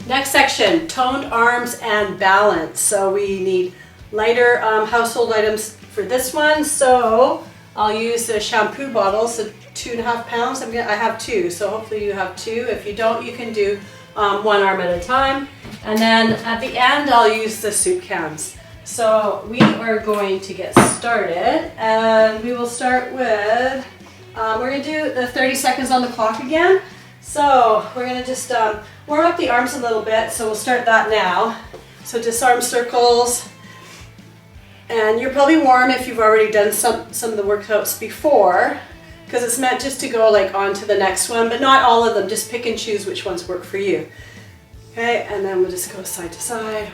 Next section, toned arms and balance. So we need lighter household items for this one. So I'll use the shampoo bottle, so 2.5 pounds. I have 2, so hopefully you have 2. If you don't, you can do 1 arm at a time. And then at the end, I'll use the soup cans. So we are going to get started, and we will start with, we're gonna do the 30 seconds on the clock again. So we're gonna just warm up the arms a little bit, so we'll start that now. So disarm circles, and you're probably warm if you've already done some of the workouts before, because it's meant just to go like on to the next one, but not all of them, just pick and choose which ones work for you. Okay, and then we'll just go side to side.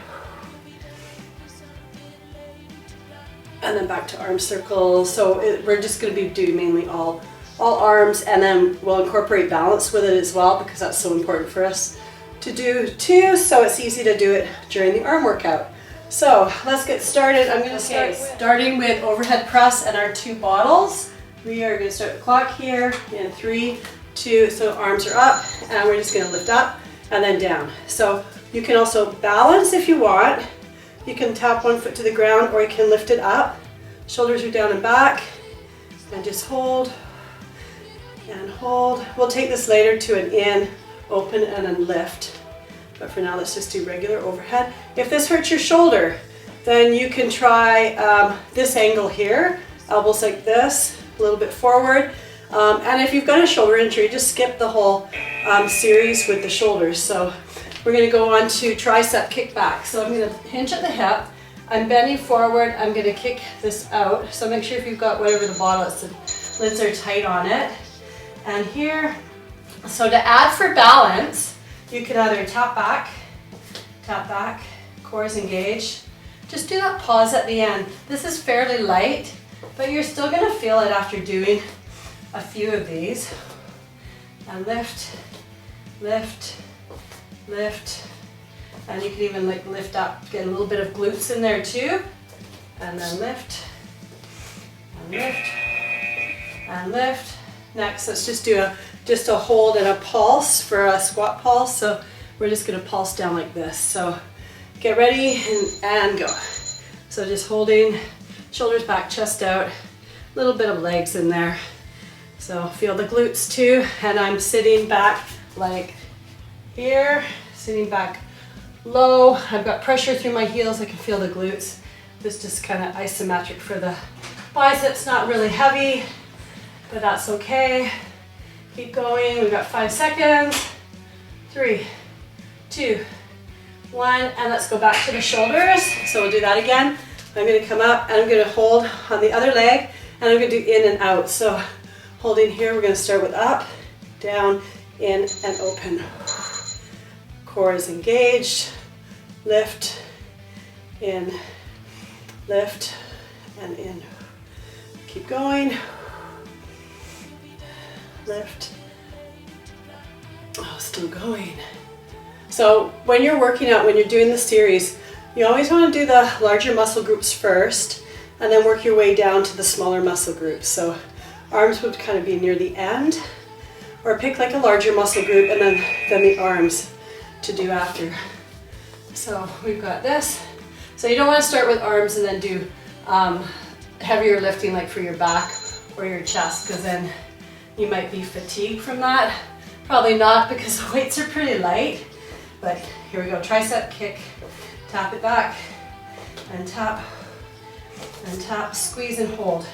And then back to arm circles. So we're just gonna be doing mainly all arms, and then we'll incorporate balance with it as well, because that's so important for us to do too, so it's easy to do it during the arm workout. So let's get started. I'm gonna start starting with overhead press and our 2 bottles. We are gonna start the clock here in 3, 2, so arms are up, and we're just gonna lift up and then down. So you can also balance if you want. You can tap 1 foot to the ground, or you can lift it up. Shoulders are down and back, and just hold and hold. We'll take this later to an in, open, and then lift. But for now, let's just do regular overhead. If this hurts your shoulder, then you can try this angle here, elbows like this, a little bit forward. And if you've got a shoulder injury, just skip the whole series with the shoulders. So we're gonna go on to tricep kickback. So I'm gonna hinge at the hip, I'm bending forward, I'm gonna kick this out. So make sure if you've got whatever the bottle is, the lids are tight on it. And here, so to add for balance, you can either tap back, core is engaged. Just do that pause at the end. This is fairly light, but you're still gonna feel it after doing a few of these. And lift, lift, lift, and you can even like lift up, get a little bit of glutes in there too, and then lift, and lift, and lift. Next, let's just do a hold and a pulse for a squat pulse. So we're just gonna pulse down like this. So get ready and go. So just holding, shoulders back, chest out, a little bit of legs in there. So feel the glutes too, and I'm sitting back like here, sitting back low. I've got pressure through my heels, I can feel the glutes. This just kind of isometric for the biceps, not really heavy, but that's okay. Keep going, we've got 5 seconds. 3, 2, 1, and let's go back to the shoulders. So we'll do that again. I'm gonna come up and I'm gonna hold on the other leg, and I'm gonna do in and out. So holding here, we're gonna start with up, down, in, and open. Core is engaged, lift, in, lift, and in. Keep going. Lift. Oh, still going. So when you're working out, when you're doing the series, you always want to do the larger muscle groups first, and then work your way down to the smaller muscle groups. So arms would kind of be near the end, or pick like a larger muscle group and then the arms to do after. So we've got this. So you don't want to start with arms and then do heavier lifting like for your back or your chest, because then you might be fatigued from that. Probably not, because the weights are pretty light. But here we go, tricep kick, tap it back, and tap, squeeze and hold,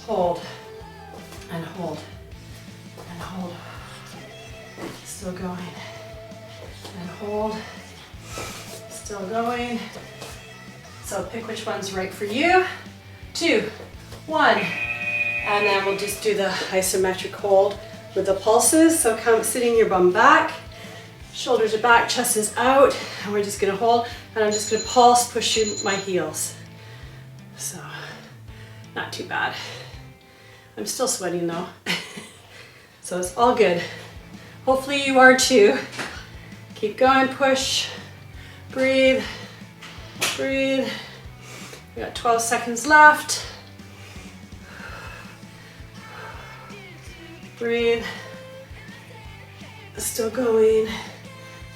hold, and hold, and hold. Still going, and hold, still going. So pick which one's right for you. 2, 1. And then we'll just do the isometric hold with the pulses. So come sitting your bum back, shoulders are back, chest is out, and we're just gonna hold, and I'm just gonna pulse, push my heels. So, not too bad. I'm still sweating though. So it's all good. Hopefully you are too. Keep going, push, breathe, breathe. We got 12 seconds left. Breathe. Still going.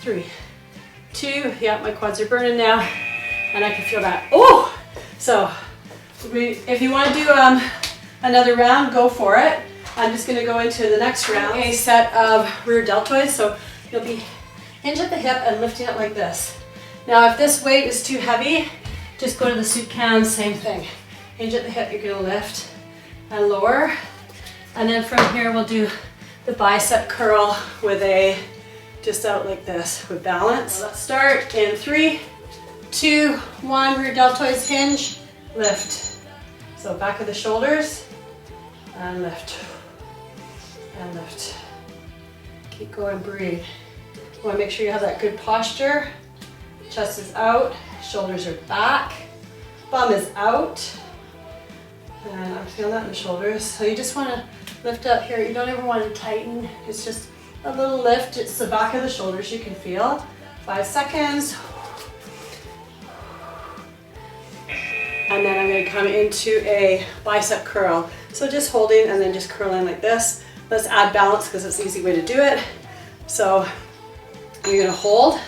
3, 2. Yeah, my quads are burning now, and I can feel that. Oh! So, if you want to do another round, go for it. I'm just going to go into the next round. A set of rear deltoids, so you'll be hinge at the hip and lifting it like this. Now, if this weight is too heavy, just go to the soup can, same thing. Hinge at the hip, you're going to lift and lower. And then from here, we'll do the bicep curl with a, just out like this with balance. So let's start in 3, 2, 1, rear deltoids, hinge, lift. So back of the shoulders, and lift, and lift. Keep going, breathe. You want to make sure you have that good posture. Chest is out, shoulders are back, bum is out. And I'm feeling that in the shoulders. So you just want to lift up here. You don't ever want to tighten. It's just a little lift. It's the back of the shoulders you can feel. 5 seconds. And then I'm going to come into a bicep curl. So just holding and then just curling like this. Let's add balance because it's an easy way to do it. So you're going to hold.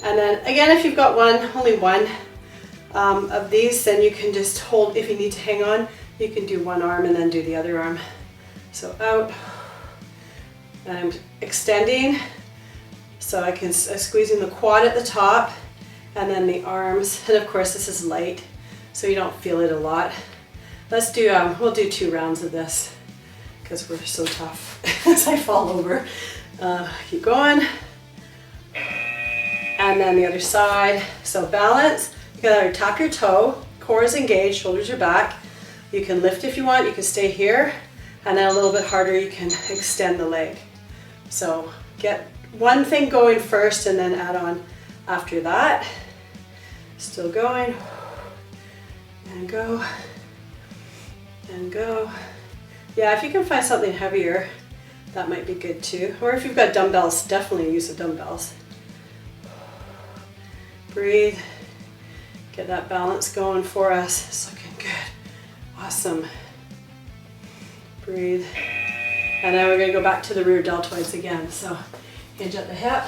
And then again, if you've got only one of these, then you can just hold. If you need to hang on, you can do one arm and then do the other arm. So out, and I'm extending. So I'm squeezing the quad at the top and then the arms. And of course this is light, so you don't feel it a lot. Let's do, we'll do 2 rounds of this because we're so tough as I fall over. Keep going. And then the other side. So balance, you can either tap your toe, core is engaged, shoulders are back. You can lift if you want, you can stay here. And then a little bit harder, you can extend the leg. So get one thing going first and then add on after that. Still going. And go. And go. Yeah, if you can find something heavier, that might be good too. Or if you've got dumbbells, definitely use the dumbbells. Breathe. Get that balance going for us. It's looking good. Awesome. Breathe. And then we're going to go back to the rear deltoids again. So hinge at the hip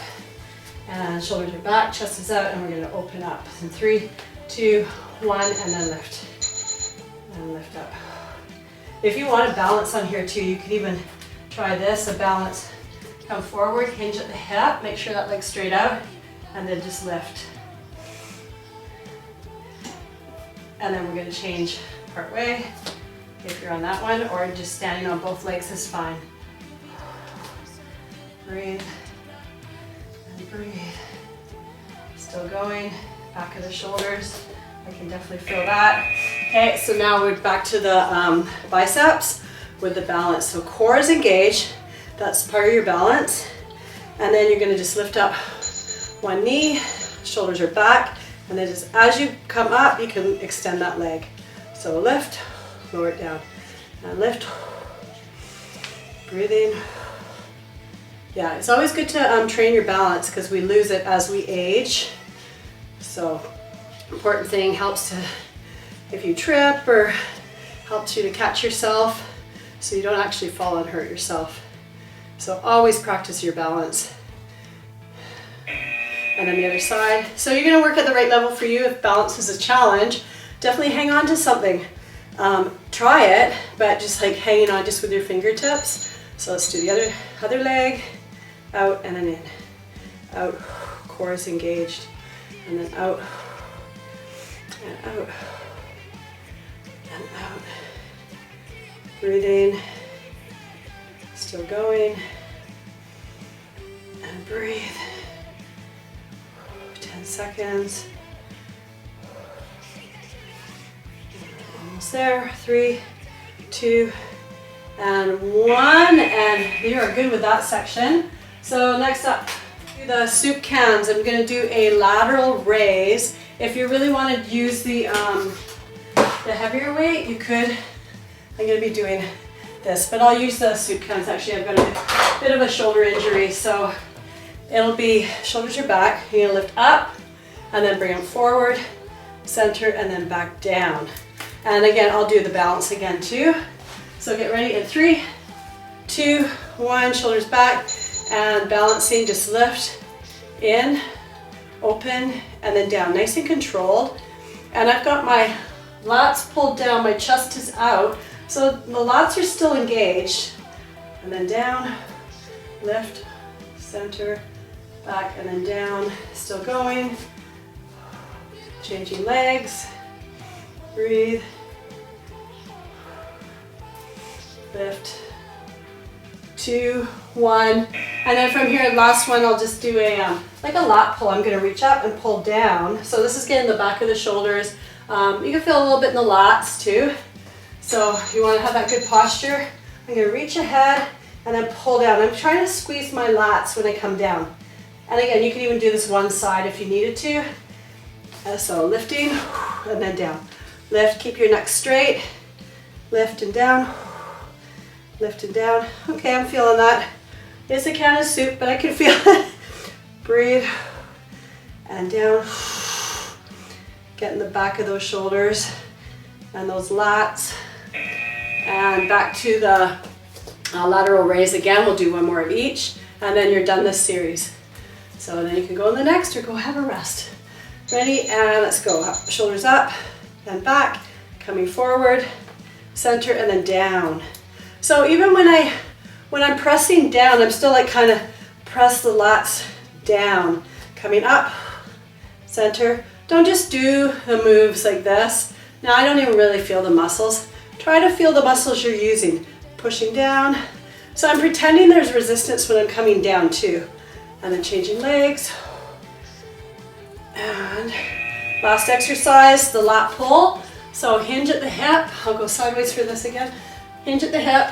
and shoulders are back, chest is out, and we're going to open up. In 3, 2, 1, and then lift. And lift up. If you want a balance on here too, you could even try this, a balance. Come forward, hinge at the hip, make sure that leg's straight out, and then just lift. And then we're going to change part way if you're on that one, or just standing on both legs is fine. Breathe and breathe. Still going, back of the shoulders. I can definitely feel that. Okay, so now we're back to the biceps with the balance. So core is engaged, that's part of your balance. And then you're going to just lift up one knee, shoulders are back. And then just as you come up, you can extend that leg. So lift, lower it down, and lift, breathing. Yeah, it's always good to train your balance because we lose it as we age. So important thing, helps to, if you trip, or helps you to catch yourself so you don't actually fall and hurt yourself. So always practice your balance. And then the other side. So you're going to work at the right level for you. If balance is a challenge, definitely hang on to something. Try it, but just like hanging on just with your fingertips. So let's do the other leg. Out and then in. Out. Core is engaged. And then out. And out. And out. Breathing. Still going. And breathe. 10 seconds. Almost there. 3, 2, and 1. And you are good with that section. So next up, do the soup cans. I'm going to do a lateral raise. If you really want to use the heavier weight, you could. I'm going to be doing this, but I'll use the soup cans. Actually, I've got a bit of a shoulder injury, so it'll be shoulders are back. You're going to lift up and then bring them forward, center, and then back down. And again, I'll do the balance again too. So get ready in 3, 2, 1, shoulders back, and balancing, just lift in, open, and then down, nice and controlled. And I've got my lats pulled down, my chest is out, so the lats are still engaged. And then down, lift, center, back, and then down, still going. Changing legs, breathe, lift, 2, 1, and then from here, last one, I'll just do a like a lat pull. I'm going to reach up and pull down. So this is getting the back of the shoulders. You can feel a little bit in the lats too. So you want to have that good posture. I'm going to reach ahead and then pull down. I'm trying to squeeze my lats when I come down. And again, you can even do this one side if you needed to. So lifting and then down. Lift, keep your neck straight. Lift and down. Lift and down. Okay, I'm feeling that. It's a can of soup, but I can feel it. Breathe and down. Getting the back of those shoulders and those lats. And back to the lateral raise again. We'll do one more of each, and then you're done this series. So then you can go on the next or go have a rest. Ready, and let's go. Up, shoulders up, then back, coming forward, center, and then down. So even when I'm pressing down, I'm still like kind of press the lats down. Coming up, center. Don't just do the moves like this. Now I don't even really feel the muscles. Try to feel the muscles you're using. Pushing down. So I'm pretending there's resistance when I'm coming down too. And then changing legs. And last exercise, the lat pull. So hinge at the hip. I'll go sideways for this again. Hinge at the hip.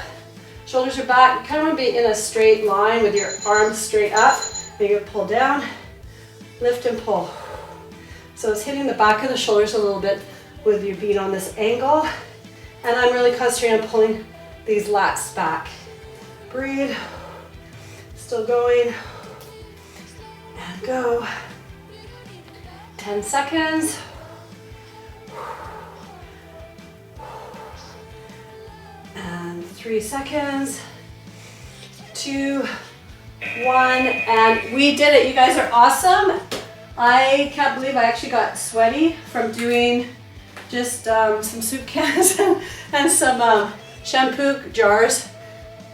Shoulders are back. You kind of want to be in a straight line with your arms straight up. And you're going to pull down, lift and pull. So it's hitting the back of the shoulders a little bit with you being on this angle. And I'm really concentrating on pulling these lats back. Breathe. Still going. And go. 10 seconds. And 3 seconds. 2, 1, and we did it. You guys are awesome. I can't believe I actually got sweaty from doing just some soup cans and some shampoo jars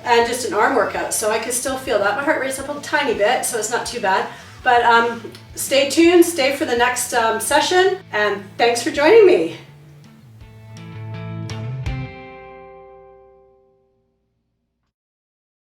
and just an arm workout. So I could still feel that. My heart rate's up a tiny bit, so it's not too bad. But stay tuned, stay for the next session, and thanks for joining me.